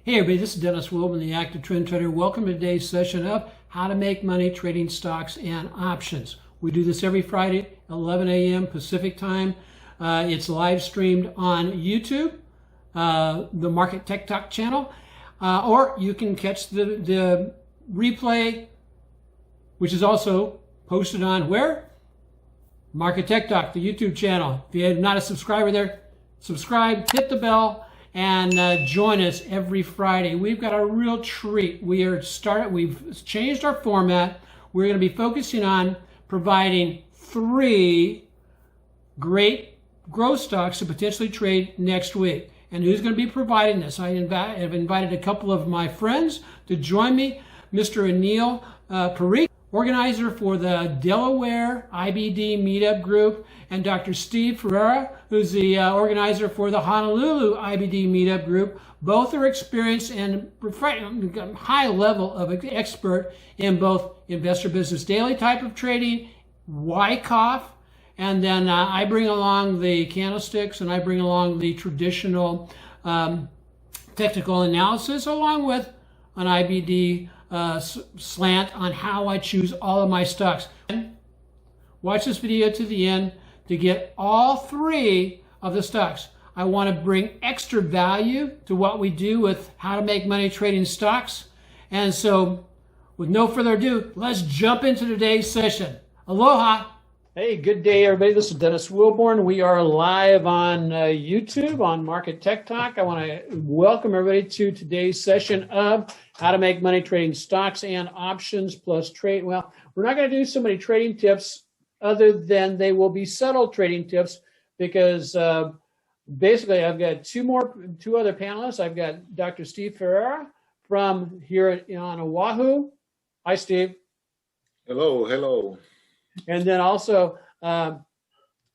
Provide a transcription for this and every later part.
Hey everybody, this is Dennis Wilburn, the Active Trend Trader. Welcome to today's session of How to Make Money Trading Stocks and Options. We do this every Friday, 11 a.m. Pacific Time. It's live streamed on YouTube, the Market Tech Talk channel, or you can catch the replay, which is also posted on where? Market Tech Talk, the YouTube channel. If you're not a subscriber there, subscribe, hit the bell, and join us every Friday. We've got a real treat. We've changed our format. We're going to be focusing on providing 3 great growth stocks to potentially trade next week. And who's going to be providing this? I have invited a couple of my friends to join me. Mr. Anil Parikh, organizer for the Delaware IBD meetup group, and Dr. Steve Ferreira, who's the organizer for the Honolulu IBD meetup group. Both are experienced and high level of expert in both investor business daily type of trading, Wyckoff, and then I bring along the candlesticks and I bring along the traditional technical analysis along with an IBD slant on how I choose all of my stocks. Watch this video to the end to get all 3 of the stocks. I want to bring extra value to what we do with how to make money trading stocks. And so with no further ado, let's jump into today's session. Aloha. Hey, good day, everybody. This is Dennis Wilburn. We are live on YouTube on Market Tech Talk. I want to welcome everybody to today's session of How to Make Money Trading Stocks and Options plus Trade. Well, we're not going to do so many trading tips other than they will be subtle trading tips because basically I've got 2 other panelists. I've got Dr. Steve Ferreira from here on Oahu. Hi, Steve. Hello, hello. And then also I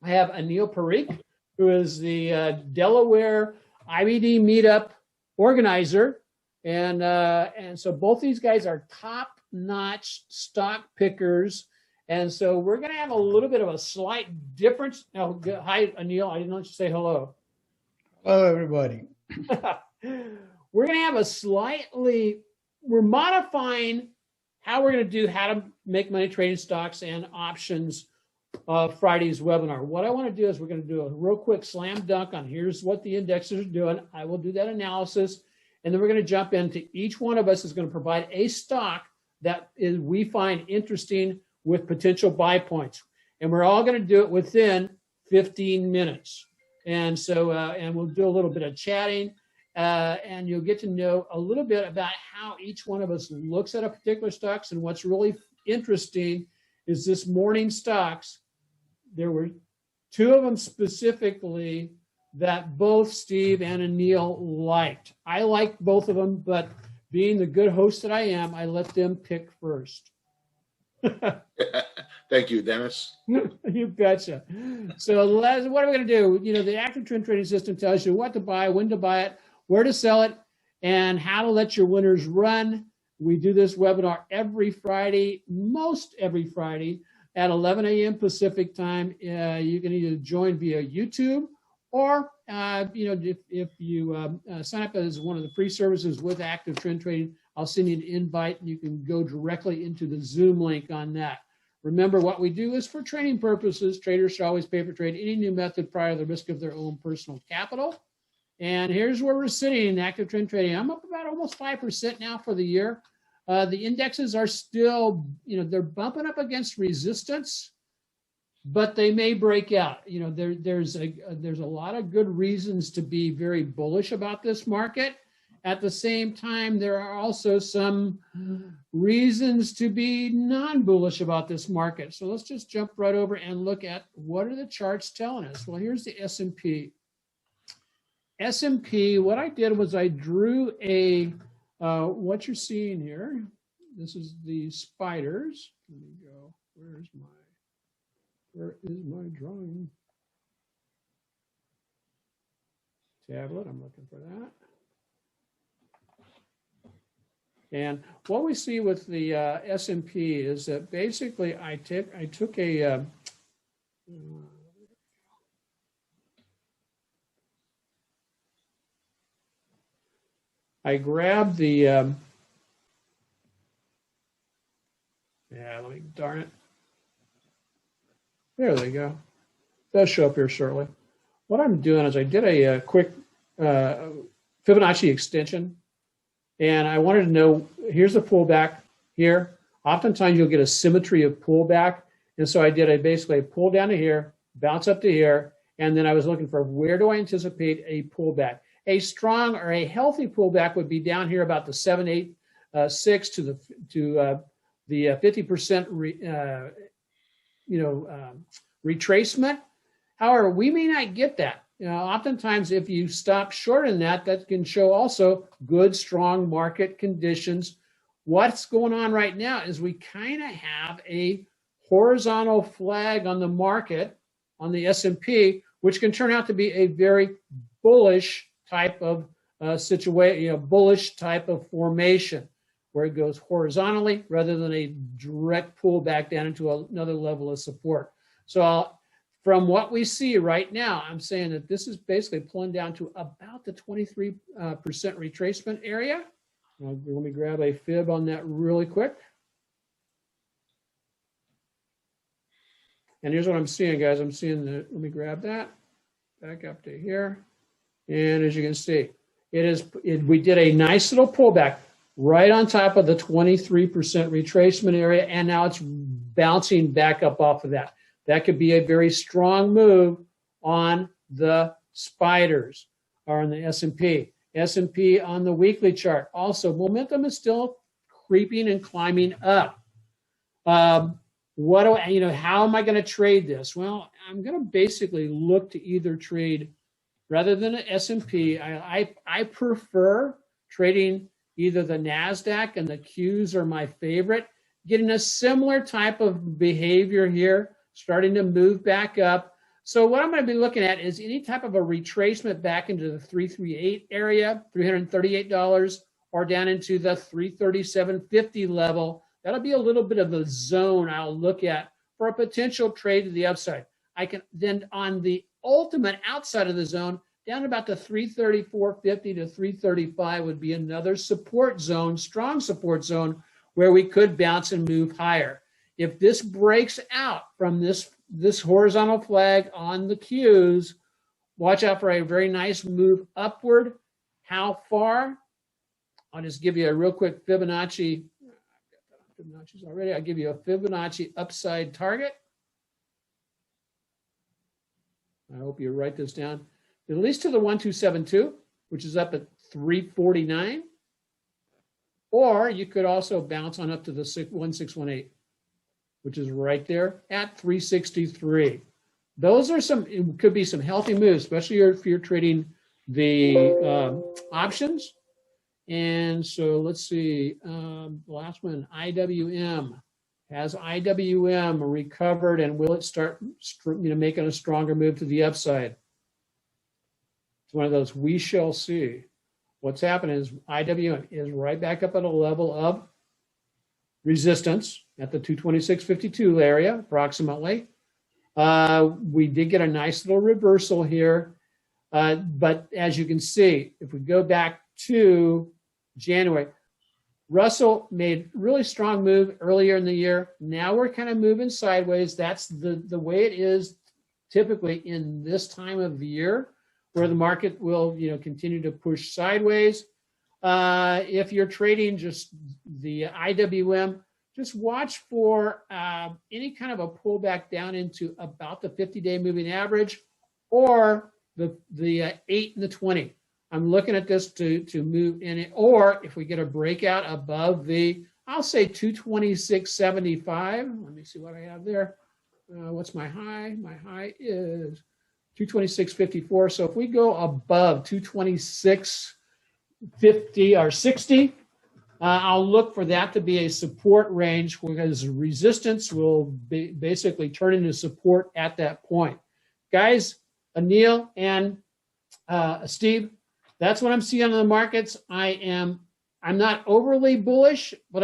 have Anil Parikh, who is the Delaware IBD meetup organizer. And so both these guys are top-notch stock pickers. And so we're going to have a little bit of a slight difference. Oh, hi, Anil. I didn't let you say hello. Hello, everybody. We're going to have we're modifying how we're going to do how to make money trading stocks and options Friday's webinar. What I want to do is we're going to do a real quick slam dunk on here's what the indexes are doing. I will do that analysis. And then we're going to jump into each one of us is going to provide a stock that we find interesting with potential buy points. And we're all going to do it within 15 minutes. And so, and we'll do a little bit of chatting and you'll get to know a little bit about how each one of us looks at a particular stocks. And what's really interesting is this morning stocks, there were 2 of them specifically that both Steve and Anil liked. I liked both of them, but being the good host that I am, I let them pick first. Thank you, Dennis. You betcha. So what are we going to do? You know, the active trend trading system tells you what to buy, when to buy it, where to sell it, and how to let your winners run. We do this webinar every Friday, most every Friday at 11 a.m. Pacific time. You can either join via YouTube or, if you sign up as one of the free services with active trend trading, I'll send you an invite and you can go directly into the Zoom link on that. Remember, what we do is for training purposes. Traders should always pay for trade any new method prior to the risk of their own personal capital. And here's where we're sitting in active trend trading. I'm up about almost 5% now for the year. The indexes are still, they're bumping up against resistance, but they may break out. There's a lot of good reasons to be very bullish about this market. At the same time, there are also some reasons to be non-bullish about this market. So let's just jump right over and look at what are the charts telling us. Well, here's the S&P. S&P, what I did was I drew what you're seeing here. This is the spiders. Let me go. Where is my drawing tablet? I'm looking for that. And what we see with the S&P is that basically I took a I grabbed the, darn it. There they go. They'll show up here shortly. What I'm doing is I did a quick Fibonacci extension, and I wanted to know, here's the pullback here. Oftentimes you'll get a symmetry of pullback, and so I did basically a pull down to here, bounce up to here, and then I was looking for where do I anticipate a pullback. A strong or a healthy pullback would be down here about the 786 to the 50% retracement. However, we may not get that. Oftentimes, if you stop short in that, that can show also good, strong market conditions. What's going on right now is we kind of have a horizontal flag on the market, on the S&P, which can turn out to be a very bullish type of situation, bullish type of formation, where it goes horizontally rather than a direct pull back down into another level of support. So from what we see right now, I'm saying that this is basically pulling down to about the 23% retracement area. Let me grab a fib on that really quick. And here's what I'm seeing, guys. I'm seeing let me grab that back up to here. And as you can see, we did a nice little pullback right on top of the 23% retracement area, and now it's bouncing back up off of that. That could be a very strong move on the spiders or on the S&P. S&P on the weekly chart. Also, momentum is still creeping and climbing up. How am I going to trade this? Well, I'm going to basically look to either trade, rather than an S&P, I prefer trading either the NASDAQ, and the Qs are my favorite, getting a similar type of behavior here, starting to move back up. So what I'm going to be looking at is any type of a retracement back into the 338 area, $338, or down into the 337.50 level. That'll be a little bit of a zone I'll look at for a potential trade to the upside. I can then, on the ultimate outside of the zone, down about the 334.50 to 335 would be another support zone, strong support zone, where we could bounce and move higher. If this breaks out from this horizontal flag on the Qs, watch out for a very nice move upward. How far? I'll just give you a real quick Fibonacci. Fibonacci's already. I'll give you a Fibonacci upside target. I hope you write this down. At least to the 1272, which is up at 349. Or you could also bounce on up to the 1618, which is right there at 363. Those are it could be some healthy moves, especially if you're trading the options. And so let's see, the last one, IWM. Has IWM recovered, and will it start making a stronger move to the upside? It's one of those we shall see. What's happening is IWM is right back up at a level of resistance at the 226.52 area, approximately. We did get a nice little reversal here. But as you can see, if we go back to January, Russell made really strong move earlier in the year. Now we're kind of moving sideways. That's the way it is typically in this time of the year, where the market will continue to push sideways. If you're trading just the IWM, just watch for any kind of a pullback down into about the 50-day moving average, or the 8 and the 20. I'm looking at this to move in it, or if we get a breakout above the, I'll say 226.75. Let me see what I have there. What's my high? My high is 226.54. So if we go above 226.50 or 60, I'll look for that to be a support range, because resistance will basically turn into support at that point. Guys, Anil and Steve, that's what I'm seeing in the markets. I'm not overly bullish, but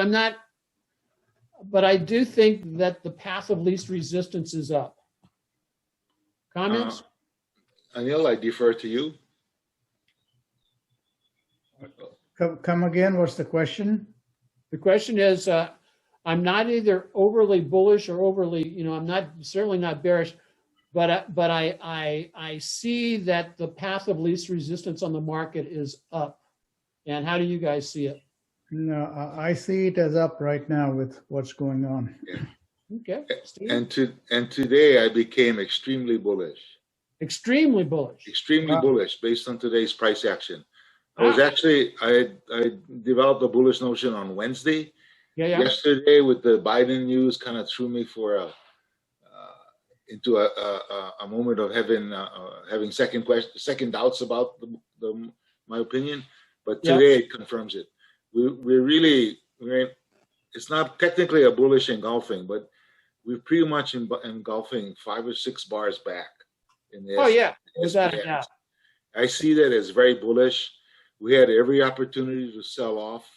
I do think that the path of least resistance is up. Comments? Anil, I defer to you. Come again. What's the question? The question is, I'm not either overly bullish or overly, I'm certainly not bearish, but I see that the path of least resistance on the market is up. And how do you guys see it? No, I see it as up right now with what's going on. Yeah. Okay. Steve? And today I became extremely bullish. Extremely bullish. Extremely Wow. bullish based on today's price action. I developed a bullish notion on Wednesday. Yeah. Yesterday with the Biden news kind of threw me for into a moment of having second doubts about my opinion. But today it confirms it. It's not technically a bullish engulfing, but we're pretty much engulfing 5 or 6 bars back. Without a doubt. I see that as very bullish. We had every opportunity to sell off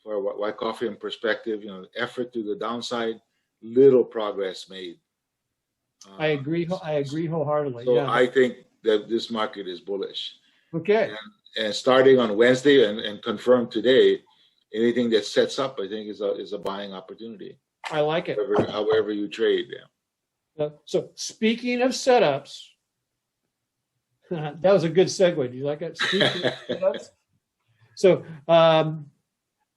for Wyckoff in perspective, effort to the downside, little progress made. I agree wholeheartedly. So I think that this market is bullish. Okay. And starting on Wednesday and confirmed today, anything that sets up, I think, is a buying opportunity. I like it. However you trade. Yeah. So speaking of setups, that was a good segue. Do you like it? Speaking of setups. So,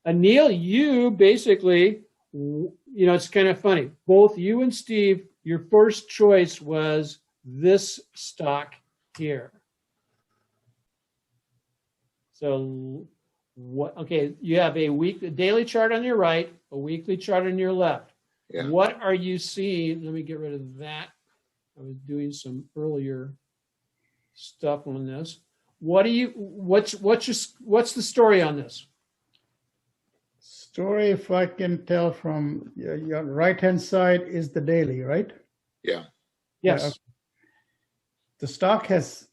Anil, you basically, it's kind of funny. Both you and Steve, your first choice was this stock here. So, okay, you have a daily chart on your right, a weekly chart on your left. Yeah. What are you seeing? Let me get rid of that. I was doing some earlier stuff on this. What's the story on this? Story, if I can tell from your right-hand side, is the daily, right? Yeah. Yes. The stock has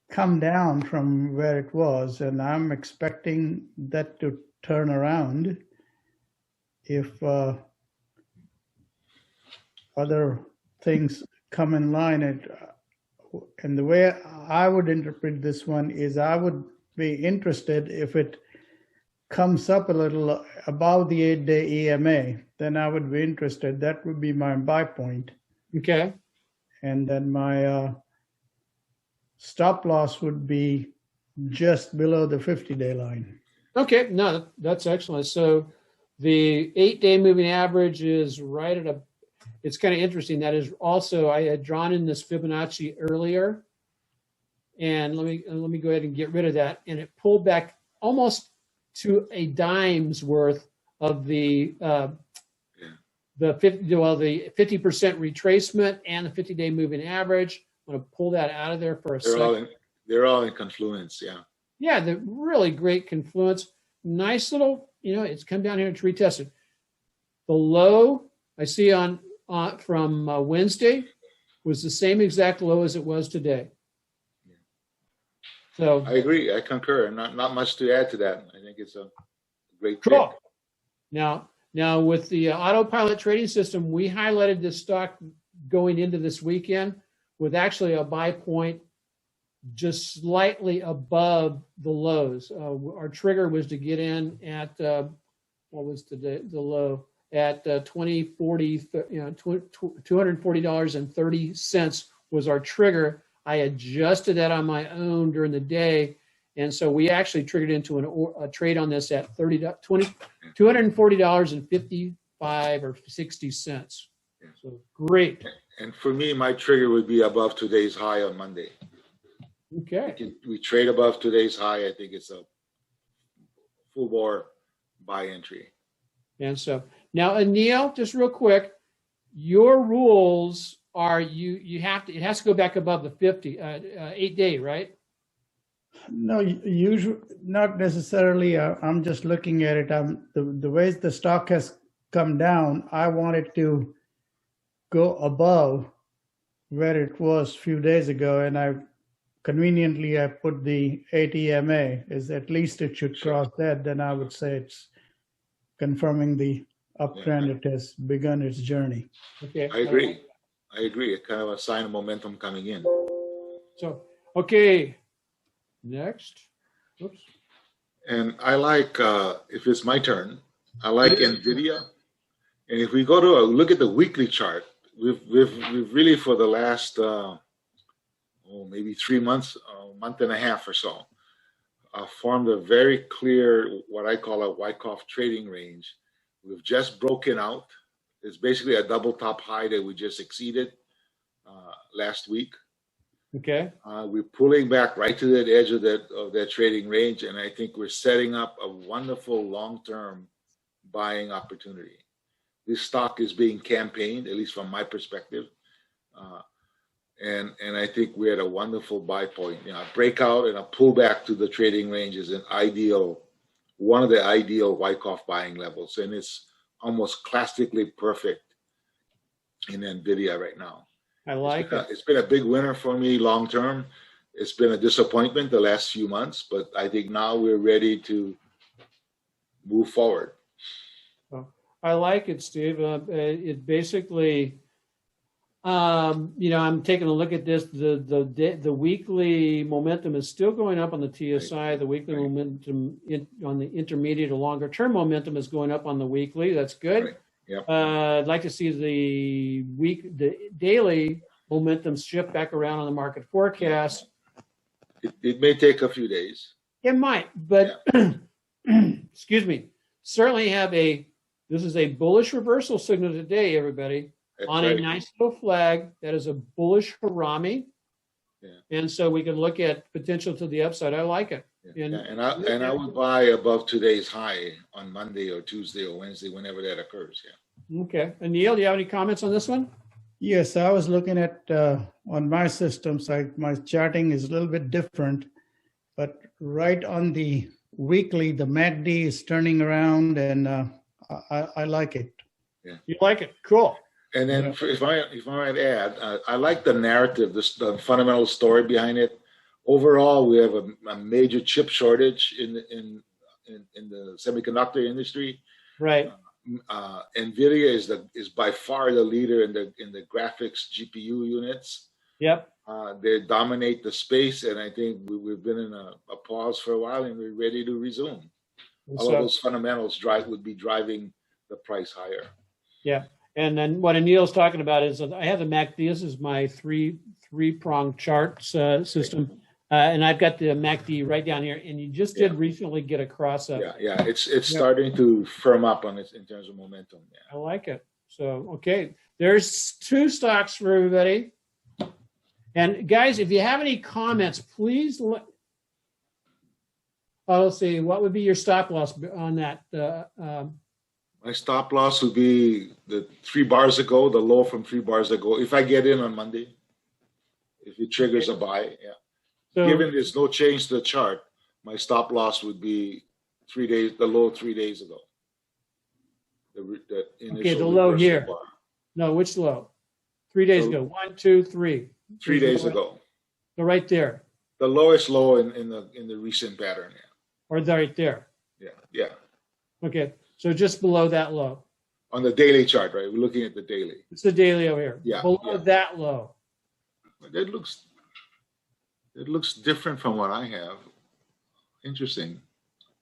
come down from where it was, and I'm expecting that to turn around if other things come in line. And the way I would interpret this one is I would be interested if it comes up a little above the 8-day EMA, then I would be interested. That would be my buy point. Okay. And then my stop loss would be just below the 50-day line. Okay, no, that's excellent. So the 8-day moving average is right at it's kind of interesting. That is also, I had drawn in this Fibonacci earlier, and let me go ahead and get rid of that. And it pulled back almost to a dime's worth of the 50% retracement and the 50-day moving average. I'm going to pull that out of there for a second. They're all in confluence, yeah. Yeah, they're really great confluence. Nice little, it's come down here to retest it. The low I see from Wednesday was the same exact low as it was today. So I agree. I concur. Not much to add to that. I think it's a great cool. pick. Now with the autopilot trading system, we highlighted this stock going into this weekend with actually a buy point just slightly above the lows. Our trigger was to get in at what was the low at $240.30 was our trigger. I adjusted that on my own during the day, and so we actually triggered into a trade on this at $240.55 or 60 cents. So great. And for me, my trigger would be above today's high on Monday. Okay. We trade above today's high. I think it's a full bore buy entry. And so now, Anil, just real quick, your rules are it has to go back above the 8-day, right? No, usually not necessarily. I'm just looking at it. The way the stock has come down, I want it to go above where it was a few days ago, and I put the 8 EMA. Is at least it should cross that. Then I would say it's confirming the uptrend. It has begun its journey. Okay. I agree. It's kind of a sign of momentum coming in. So, okay. Next. Oops. And I like, if it's my turn, I like NVIDIA. And if we go to look at the weekly chart, we've really for the last, maybe 3 months, a month and a half or so, formed a very clear, what I call a Wyckoff trading range. We've just broken out. It's basically a double top high that we just exceeded last week. Okay. We're pulling back right to that edge of that trading range, and I think we're setting up a wonderful long-term buying opportunity. This stock is being campaigned, at least from my perspective, and I think we're at a wonderful buy point. You know, a breakout and a pullback to the trading range is one of the ideal Wyckoff buying levels, and it's almost classically perfect in NVIDIA right now. I like it. It's been a big winner for me long term. It's been a disappointment the last few months, but I think now we're ready to move forward. I like it, Steve. It basically, I'm taking a look at this. The weekly momentum is still going up on the TSI. Right. The weekly momentum on the intermediate or longer term momentum is going up on the weekly. That's good. Right. Yep. I'd like to see the daily momentum shift back around on the market forecast. It may take a few days. It might, but excuse me. Certainly this is a bullish reversal signal today, everybody. That's on right. A nice little flag that is a bullish harami. Yeah. And so we can look at potential to the upside. I like it. Yeah. And I would buy above today's high on Monday or Tuesday or Wednesday, whenever that occurs. Yeah. Okay. Anil, do you have any comments on this one? Yes, I was looking at on my system side. My charting is a little bit different, but right on the weekly, the MACD is turning around, and I like it. Yeah. You like it? Cool. And then, if I might add, I like the narrative, the fundamental story behind it. Overall, we have a major chip shortage in the semiconductor industry. Right. NVIDIA is by far the leader in the graphics GPU units. Yep. They dominate the space, and I think we've been in a pause for a while, and we're ready to resume. All of those fundamentals would be driving the price higher. Yeah. And then what Anil's talking about is I have the MACD. This is my three-pronged chart system. And I've got the MACD right down here. And you just did recently get a cross up. Yeah. It's starting to firm up on it in terms of momentum. Yeah. I like it. So, okay. There's 2 stocks for everybody. And guys, if you have any comments, please let's see. What would be your stop loss on that? My stop loss would be the 3 bars ago, the low from 3 bars ago. If I get in on Monday, if it triggers a buy, yeah. So, given there's no change to the chart, my stop loss would be the low 3 days ago. The low here. Bar. No, which low? 3 days ago. 1, 2, 3. 3 days ago. So right there. The lowest low in the recent pattern. Yeah. Or right there. Yeah. Okay. So just below that low. On the daily chart, right? We're looking at the daily. It's the daily over here. Yeah. Below that low. It looks different from what I have. Interesting.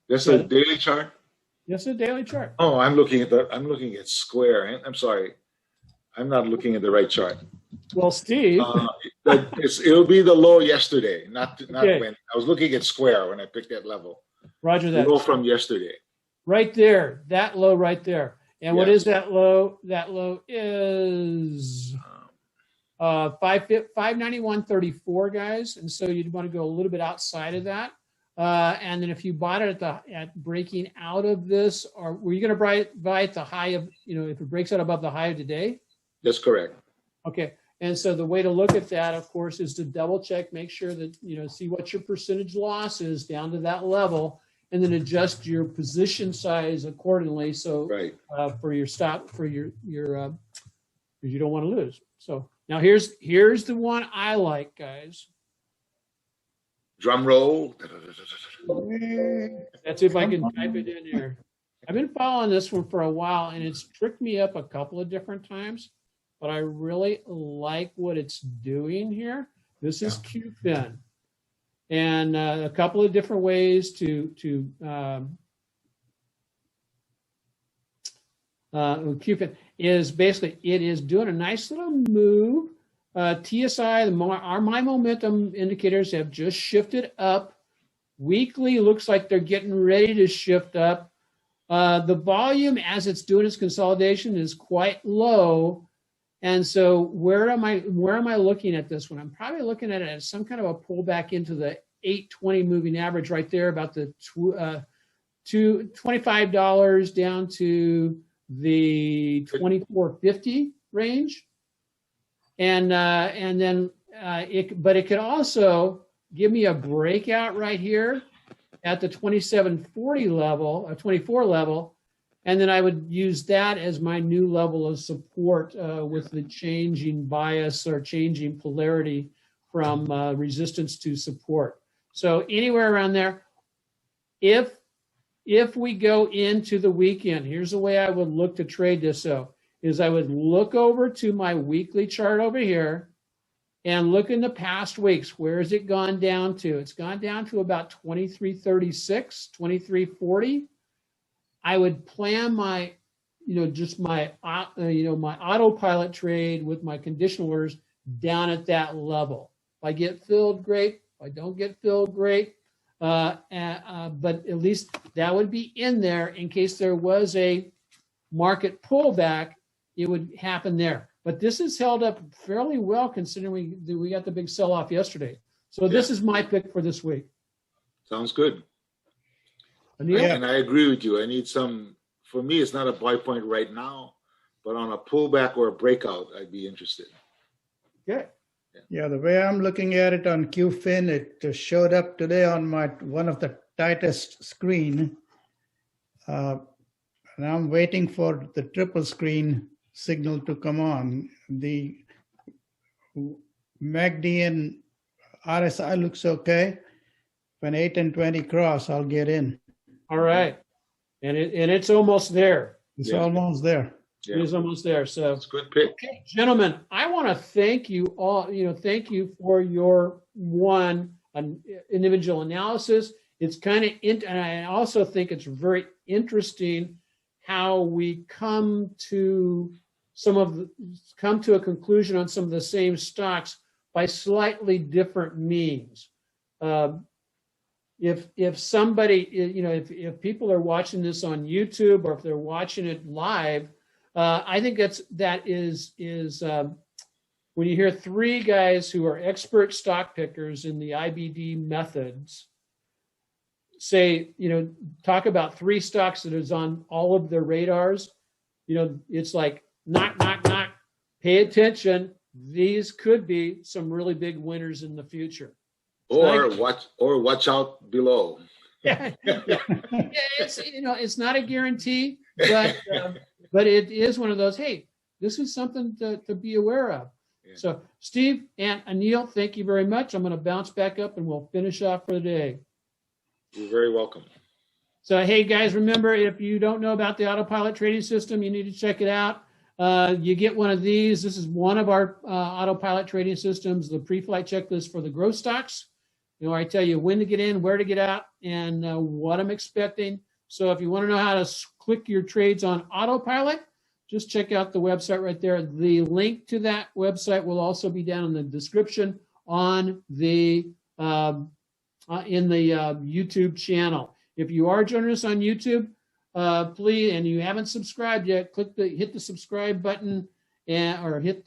That's a daily chart? Yes, a daily chart. Oh, I'm looking at square. I'm sorry. I'm not looking at the right chart. Well, Steve. It'll be the low yesterday, not okay. When I was looking at square when I picked that level. Roger that. The low from yesterday. Right there, that low right there. And what is that low? That low is 591.34, guys. And so you'd want to go a little bit outside of that. And then if you bought it at breaking out of this, or were you going to buy at the high of, if it breaks out above the high of today? That's correct. Okay. And so the way to look at that, of course, is to double check, make sure that, see what your percentage loss is down to that level, and then adjust your position size accordingly. So for your stop, for your because you don't want to lose. So now here's the one I like, guys. Drum roll. That's if I can type it in here. I've been following this one for a while, and it's tricked me up a couple of different times, but I really like what it's doing here. This is QFIN. and a couple of different ways to Cupid is basically, it is doing a nice little move. TSI, my momentum indicators have just shifted up. Weekly looks like they're getting ready to shift up. The volume as it's doing its consolidation is quite low. And so where am I looking at this one? I'm probably looking at it as some kind of a pullback into the 820 moving average right there, about the $25 down to the 24.50 range. And then it could also give me a breakout right here at the 27.40 level, or 24 level, and then I would use that as my new level of support with the changing bias or changing polarity from resistance to support. So anywhere around there. If we go into the weekend, here's the way I would look to trade this. Is I would look over to my weekly chart over here and look in the past weeks. Where has it gone down to? It's gone down to about 2336, 2340. I would plan my, just my, my autopilot trade with my conditional orders down at that level. If I get filled, great. If I don't get filled, great. But at least that would be in there in case there was a market pullback. It would happen there. But this has held up fairly well considering we got the big sell-off yesterday. So this is my pick for this week. Sounds good. Anil? And I agree with you. I need some, for me, it's not a buy point right now, but on a pullback or a breakout, I'd be interested. Okay. Yeah, the way I'm looking at it on QFin, it showed up today on one of the tightest screen. And I'm waiting for the triple screen signal to come on. The MACD and RSI looks okay. When 8 and 20 cross, I'll get in. All right. And it's almost there. It's almost there. Yeah. It is almost there. So it's a good pick. Okay, gentlemen, I want to thank you all, thank you for your individual analysis. It's kind of, and I also think it's very interesting how we come to a conclusion on some of the same stocks by slightly different means. If somebody, if people are watching this on YouTube or if they're watching it live, I think that is when you hear three guys who are expert stock pickers in the IBD methods say, talk about three stocks that is on all of their radars, it's like knock, knock, knock, pay attention. These could be some really big winners in the future. Or watch out below. It's not a guarantee, but it is one of those, hey, this is something to be aware of. Yeah. So Steve and Anil, thank you very much. I'm going to bounce back up and we'll finish off for the day. You're very welcome. So, hey guys, remember, if you don't know about the autopilot trading system, you need to check it out. You get one of these. This is one of our autopilot trading systems, the pre-flight checklist for the growth stocks. I tell you when to get in, where to get out, and what I'm expecting. So if you want to know how to click your trades on autopilot, just check out the website right there. The link to that website will also be down in the description on the in the YouTube channel. If you are joining us on YouTube, please, and you haven't subscribed yet, hit the subscribe button, or hit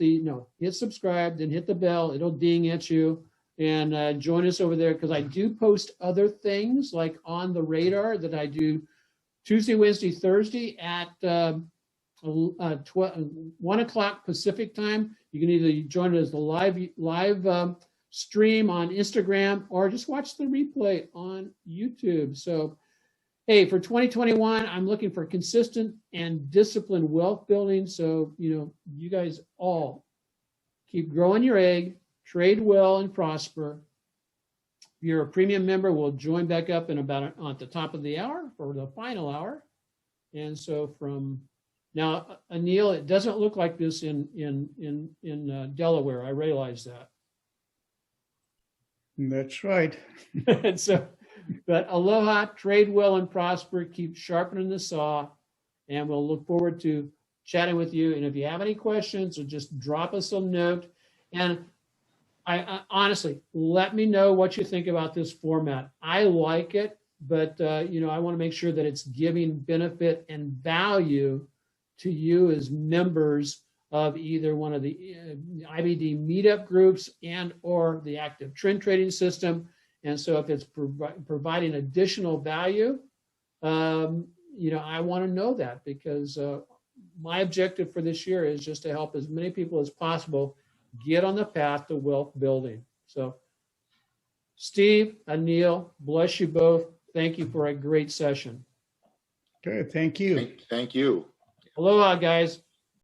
subscribe, then hit the bell. It'll ding at you. And join us over there, because I do post other things like on the radar that I do Tuesday, Wednesday, Thursday at 1 o'clock Pacific time. You can either join us as the live stream on Instagram or just watch the replay on YouTube. So, hey, for 2021, I'm looking for consistent and disciplined wealth building. So, you guys all keep growing your egg. Trade well and prosper. If you're a premium member, we'll join back up in about at the top of the hour for the final hour. And so from now, Anil, it doesn't look like this in Delaware. I realize that. That's right. And so, but aloha, trade well and prosper, keep sharpening the saw, and we'll look forward to chatting with you. And if you have any questions, or just drop us a note. And I honestly, let me know what you think about this format. I like it, but I want to make sure that it's giving benefit and value to you as members of either one of the IBD meetup groups and or the active trend trading system. And so if it's providing additional value, I want to know that, because my objective for this year is just to help as many people as possible get on the path to wealth building. So Steve, Anil, bless you both. Thank you for a great session. Okay, thank you. Thank you. Aloha, guys.